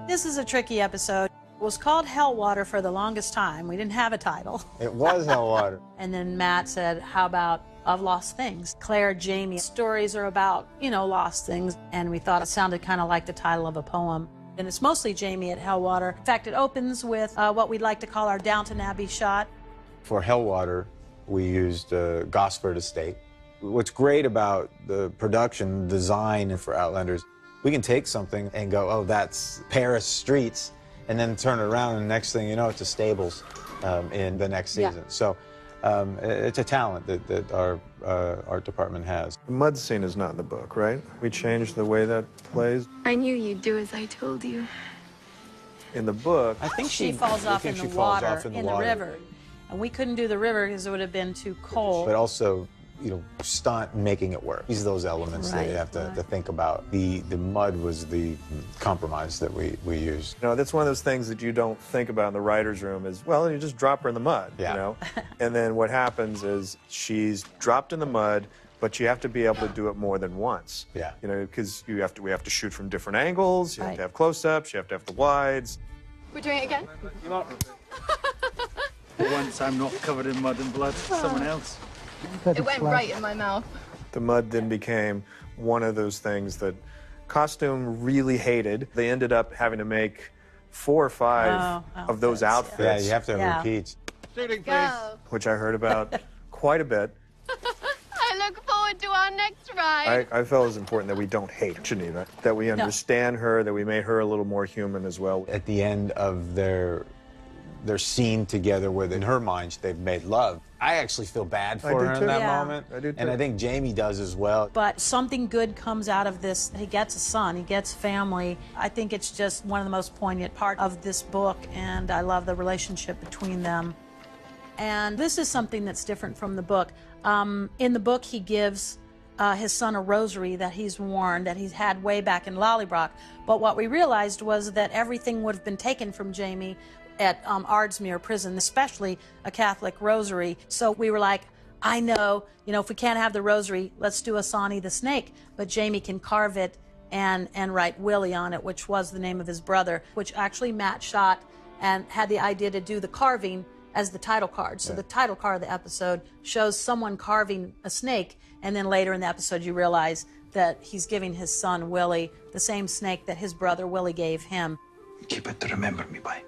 This is a tricky episode. It was called Hellwater for the longest time. We didn't have a title. It was Hellwater. And then Matt said, how about Of Lost Things? Claire, Jamie, stories are about, you know, lost things. And we thought it sounded kind of like the title of a poem. And it's mostly Jamie at Hellwater. In fact, it opens with what we'd like to call our Downton Abbey shot. For Hellwater, we used Gosford Estate. What's great about the production design for Outlanders, we can take something and go, oh, that's Paris streets, and then turn it around, and the next thing you know, it's a stables in the next season. Yeah. So it's a talent that our art department has. The mud scene is not in the book, right? We changed the way that plays. I knew you'd do as I told you. In the book, I think She falls off in the water, in the river. And we couldn't do the river because it would have been too cold. But also, you know, stunt making it work. These are those elements that you have to think about. The mud was the compromise that we used. you know, that's one of those things that you don't think about in the writer's room is, well, you just drop her in the mud, Yeah. you know? And then what happens is she's dropped in the mud, but you have to be able to do it more than once. Yeah. You know, because we have to shoot from different angles, you have Right. to have close-ups, you have to have the wides. We're doing it again? Once I'm not covered in mud and blood, someone else. It went right in my mouth. The mud then became one of those things that costume really hated. They ended up having to make 4 or 5 of those outfits. Yeah, you have to have Yeah. repeats. Shooting, please. Go. Which I heard about quite a bit. I look forward to our next ride. I felt it was important that we don't hate Geneva, that we understand her, that we made her a little more human as well. At the end of their scene together, where in her mind they've made love, I actually feel bad for do her too. in that Yeah. moment. I do And too. I think Jamie does as well. But something good comes out of this. He gets a son, he gets family. I think it's just one of the most poignant parts of this book, and I love the relationship between them. And this is something that's different from the book. In the book, he gives his son a rosary that he's worn, that he's had way back in Lollybrock. But what we realized was that everything would have been taken from Jamie at Ardsmuir prison, especially a Catholic rosary. So we were like, I know, you know, if we can't have the rosary, let's do a Sonny the Snake. But Jamie can carve it and write Willie on it, which was the name of his brother, which actually Matt shot and had the idea to do the carving as the title card. So the title card of the episode shows someone carving a snake, and then later in the episode you realize that he's giving his son Willie the same snake that his brother Willie gave him. Keep it to remember me by.